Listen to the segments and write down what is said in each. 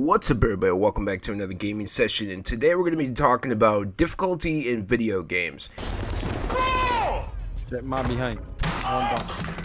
What's up, everybody? Welcome back to another gaming session, and today we're going to be talking about difficulty in video games. Man behind.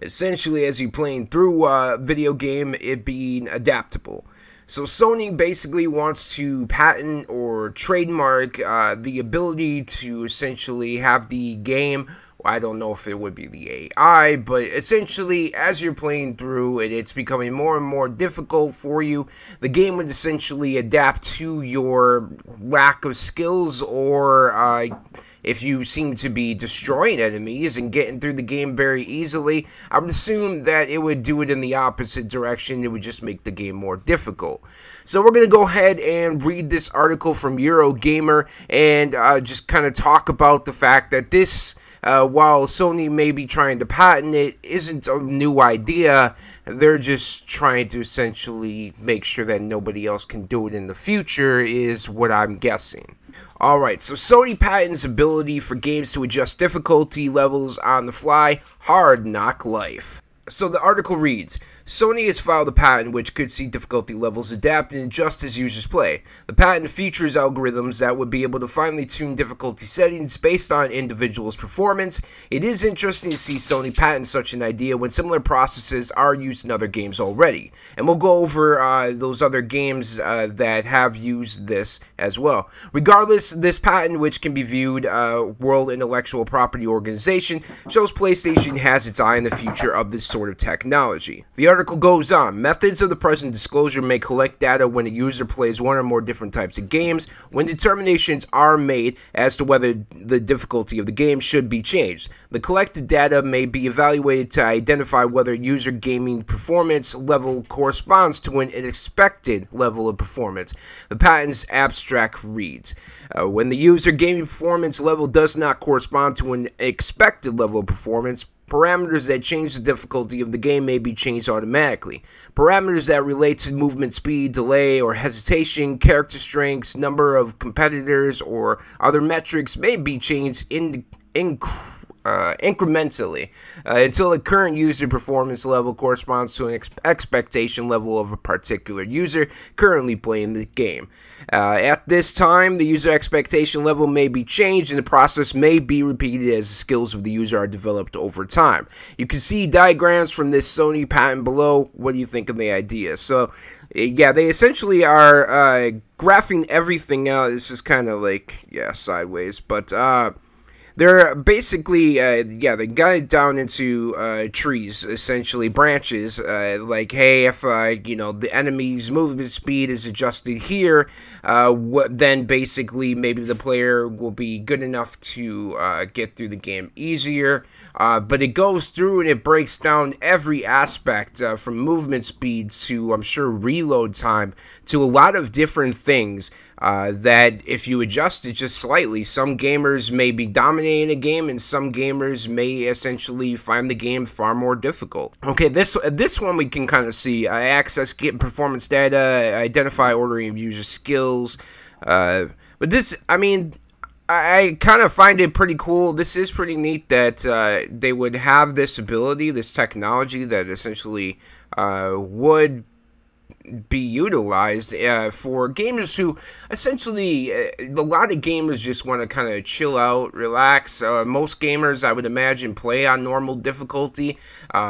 Essentially, as you're playing through a video game, it being adaptable. So Sony basically wants to patent or trademark the ability to essentially have the game, I don't know if it would be the AI, but essentially as you're playing through it, it's becoming more and more difficult for you. The game would essentially adapt to your lack of skills, or if you seem to be destroying enemies and getting through the game very easily. I would assume that it would do it in the opposite direction. It would just make the game more difficult. So we're going to go ahead and read this article from Eurogamer and just kind of talk about the fact that this, while Sony may be trying to patent it, isn't a new idea. They're just trying to essentially make sure that nobody else can do it in the future, is what I'm guessing. Alright, so Sony patents ability for games to adjust difficulty levels on the fly. Hard Knock Life. So the article reads, Sony has filed a patent which could see difficulty levels adapt and adjust as users play. The patent features algorithms that would be able to finely tune difficulty settings based on individuals' performance. It is interesting to see Sony patent such an idea when similar processes are used in other games already. And we'll go over those other games that have used this as well. Regardless, this patent, which can be viewed World Intellectual Property Organization, shows PlayStation has its eye on the future of this sort of technology. The article goes on. Methods of the present disclosure may collect data when a user plays one or more different types of games, when determinations are made as to whether the difficulty of the game should be changed. The collected data may be evaluated to identify whether user gaming performance level corresponds to an expected level of performance. The patent's abstract reads, when the user gaming performance level does not correspond to an expected level of performance, parameters that change the difficulty of the game may be changed automatically. Parameters that relate to movement speed, delay, or hesitation, character strengths, number of competitors, or other metrics may be changed incrementally until the current user performance level corresponds to an expectation level of a particular user currently playing the game. At this time, the user expectation level may be changed and the process may be repeated as the skills of the user are developed over time. You can see diagrams from this Sony patent below. What do you think of the idea? So, yeah, they essentially are graphing everything out. This is kind of like, yeah, sideways, but they're basically, yeah, they got it down into trees, essentially, branches, like, hey, if, you know, the enemy's movement speed is adjusted here, then basically maybe the player will be good enough to get through the game easier, but it goes through and it breaks down every aspect, from movement speed to, I'm sure, reload time, to a lot of different things. That if you adjust it just slightly, some gamers may be dominating a game and some gamers may essentially find the game far more difficult. Okay, this one we can kind of see. Access get performance data, identify ordering of user skills. But this, I mean, I kind of find it pretty cool. This is pretty neat that they would have this ability, this technology that essentially would be utilized for gamers who essentially, a lot of gamers just want to kind of chill out, relax. Most gamers, I would imagine, play on normal difficulty.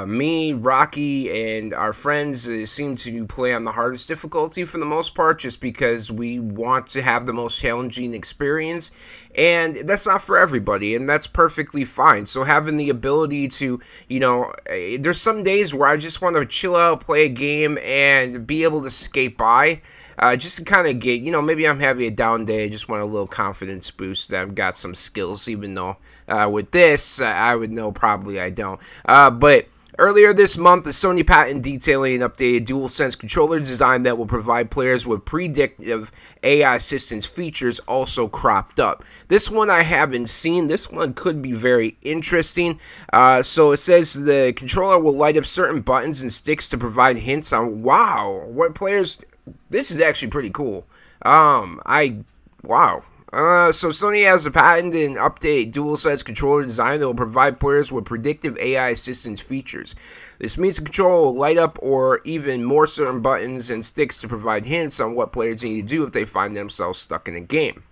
Me, Rocky, and our friends seem to play on the hardest difficulty for the most part, just because we want to have the most challenging experience, and that's not for everybody, and that's perfectly fine. So having the ability to, you know, there's some days where I just want to chill out, play a game, and be able to skate by, just to kind of get, you know, maybe I'm having a down day, I just want a little confidence boost that I've got some skills, even though with this, I would know probably I don't. But earlier this month, the Sony patent detailing an updated DualSense controller design that will provide players with predictive AI assistance features also cropped up. This one I haven't seen. This one could be very interesting. So it says the controller will light up certain buttons and sticks to provide hints on, wow, what players... This is actually pretty cool. Wow. So Sony has a patented and update DualSense controller design that will provide players with predictive AI assistance features. This means the controller will light up or even more certain buttons and sticks to provide hints on what players need to do if they find themselves stuck in a game.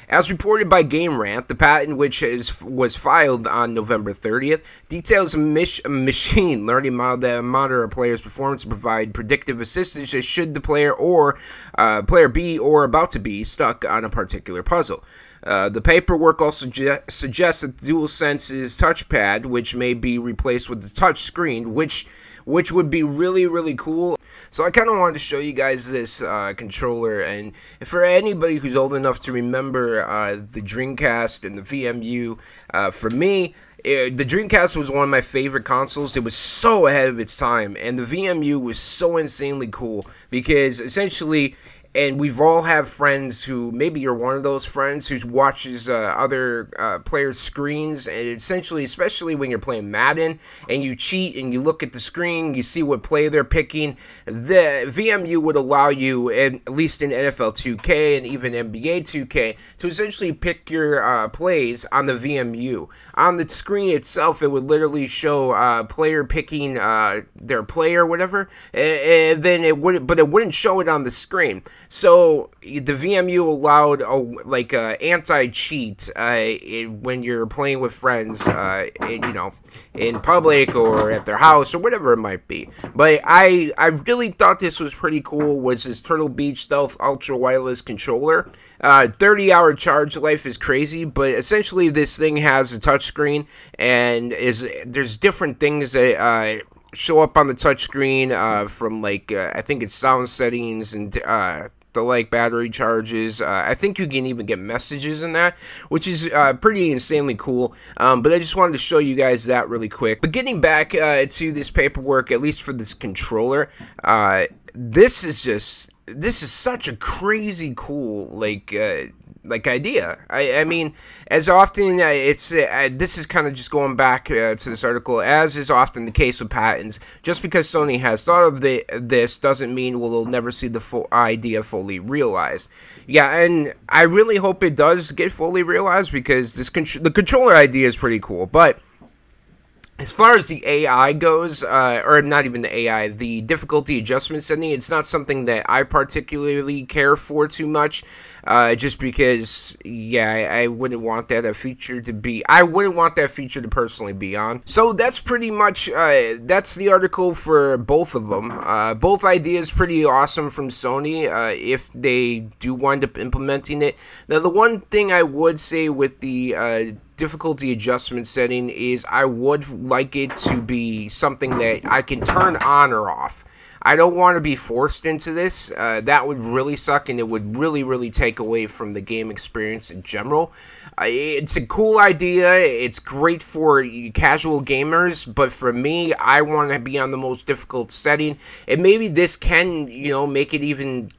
As reported by GameRant, the patent, which was filed on November 30th, details a machine learning model that monitor a player's performance to provide predictive assistance should the player be or about to be stuck on a particular puzzle. The paperwork also suggests that DualSense's touchpad, which may be replaced with the touch screen, which would be really, really cool. So I kind of wanted to show you guys this controller, and for anybody who's old enough to remember the Dreamcast and the VMU, for me, the Dreamcast was one of my favorite consoles. It was so ahead of its time, and the VMU was so insanely cool because essentially, and we've all have friends who, maybe you're one of those friends who watches other players' screens, and essentially, especially when you're playing Madden, and you cheat, and you look at the screen, you see what play they're picking, the VMU would allow you, at least in NFL 2K and even NBA 2K, to essentially pick your plays on the VMU. On the screen itself, it would literally show player picking their play or whatever, and then it wouldn't show it on the screen. So the VMU allowed like anti-cheat when you're playing with friends, in public or at their house or whatever it might be. But I really thought this was pretty cool. Was this Turtle Beach Stealth Ultra Wireless controller? 30-hour charge life is crazy, but essentially this thing has a touchscreen, and there's different things that show up on the touchscreen from like I think it's sound settings and the like battery charges. I think you can even get messages in that, which is pretty insanely cool. But I just wanted to show you guys that really quick. But getting back to this paperwork, at least for this controller, this is such a crazy cool like idea. I mean, as often this is kind of just going back to this article, as is often the case with patents. Just because Sony has thought of this doesn't mean we'll never see the full idea fully realized. Yeah, and I really hope it does get fully realized, because the controller idea is pretty cool. But as far as the AI goes, or not even the AI, the difficulty adjustment setting, it's not something that I particularly care for too much, just because, yeah, I wouldn't want that feature to personally be on. So that's pretty much, that's the article for both of them. Both ideas pretty awesome from Sony, if they do wind up implementing it. Now, the one thing I would say with the difficulty adjustment setting is I would like it to be something that I can turn on or off. I don't want to be forced into this. That would really suck, and it would really, really take away from the game experience in general. It's a cool idea. It's great for casual gamers, but for me, I want to be on the most difficult setting. And maybe this can, make it even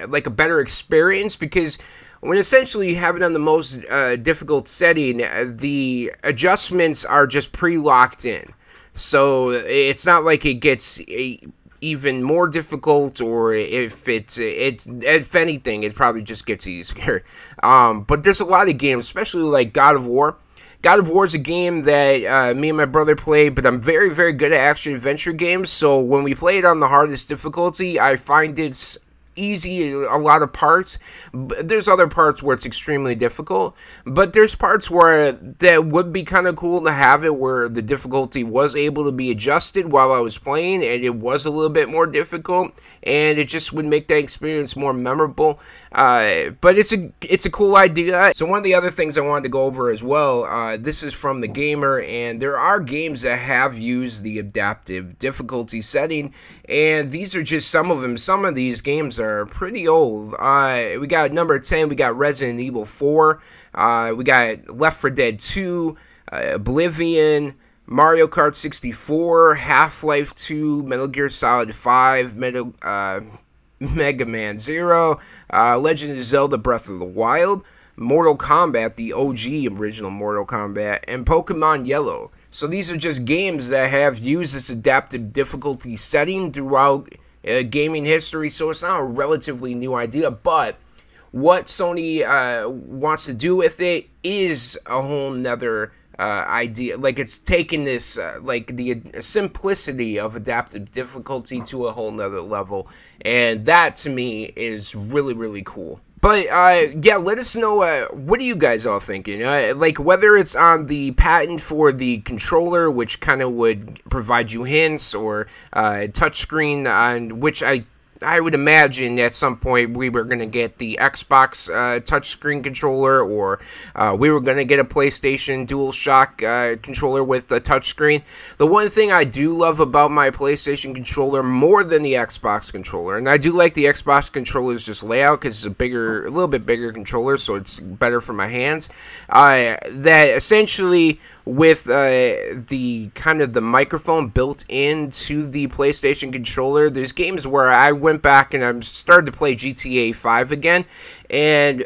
like a better experience, because when essentially you have it on the most difficult setting, the adjustments are just pre-locked in. So it's not like it gets even more difficult, or if if anything, it probably just gets easier. But there's a lot of games, especially like God of War. God of War is a game that me and my brother play, but I'm very, very good at action-adventure games, so when we play it on the hardest difficulty, I find it's easy a lot of parts. There's other parts where it's extremely difficult, but there's parts where that would be kind of cool to have it where the difficulty was able to be adjusted while I was playing, and it was a little bit more difficult, and it just would make that experience more memorable. But it's a cool idea. So one of the other things I wanted to go over as well, this is from The Gamer, and there are games that have used the adaptive difficulty setting, and these are just some of them. Some of these games are pretty old. We got number 10, we got Resident Evil 4, we got Left 4 Dead 2, Oblivion, Mario Kart 64, Half-Life 2, Metal Gear Solid 5, Mega Man 0, Legend of Zelda Breath of the Wild, Mortal Kombat, the OG original Mortal Kombat, and Pokemon Yellow. So these are just games that have used this adaptive difficulty setting throughout gaming history, so it's not a relatively new idea. But what Sony wants to do with it is a whole nother idea. Like, it's taken this like the simplicity of adaptive difficulty to a whole nother level, and that to me is really, really cool. But yeah, let us know what are you guys all thinking, like whether it's on the patent for the controller, which kind of would provide you hints, or touchscreen, on which I would imagine at some point we were going to get the Xbox touchscreen controller, or we were going to get a PlayStation DualShock controller with a touchscreen. The one thing I do love about my PlayStation controller more than the Xbox controller, and I do like the Xbox controller's just layout because it's a little bit bigger controller, so it's better for my hands, that essentially with the kind of the microphone built into the PlayStation controller, there's games where I went back and I started to play GTA 5 again, and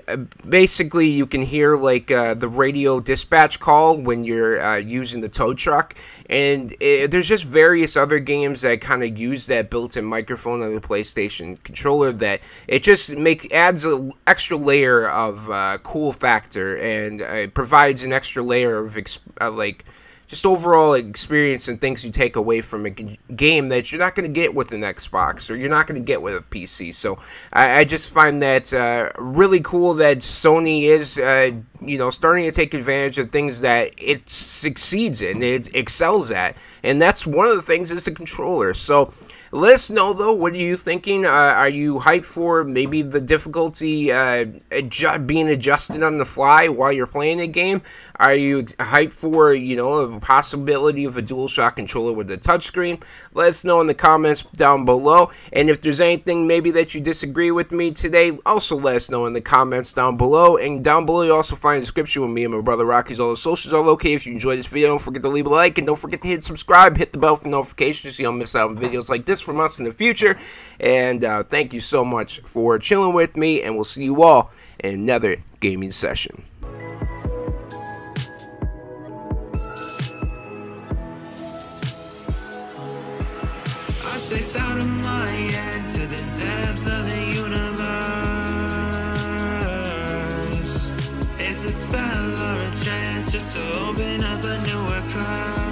basically you can hear like the radio dispatch call when you're using the tow truck, and there's just various other games that kind of use that built-in microphone on the PlayStation controller that it just adds an extra layer of cool factor, and provides an extra layer of like just overall experience and things you take away from a game that you're not going to get with an Xbox, or you're not going to get with a PC. So I just find that really cool that Sony is starting to take advantage of things that it succeeds in, it excels at, and that's one of the things is the controller. So let us know, though, what are you thinking? Are you hyped for maybe the difficulty being adjusted on the fly while you're playing a game? Are you hyped for, a possibility of a DualShock controller with a touchscreen? Let us know in the comments down below. And if there's anything maybe that you disagree with me today, also let us know in the comments down below. And down below, you also find a description with me and my brother Rocky's. All the socials are located. If you enjoyed this video, don't forget to leave a like, and don't forget to hit subscribe, hit the bell for notifications so you don't miss out on videos like this from us in the future. And thank you so much for chilling with me, and we'll see you all in another gaming session. I stay out of my head to the depths of the universe. It's a spell or a chance just to open up a newer curse.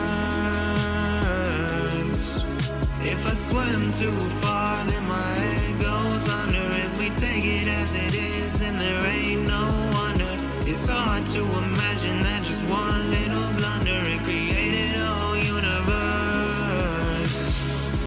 If I swim too far, then my head goes under. If we take it as it is, then there ain't no wonder. It's hard to imagine that just one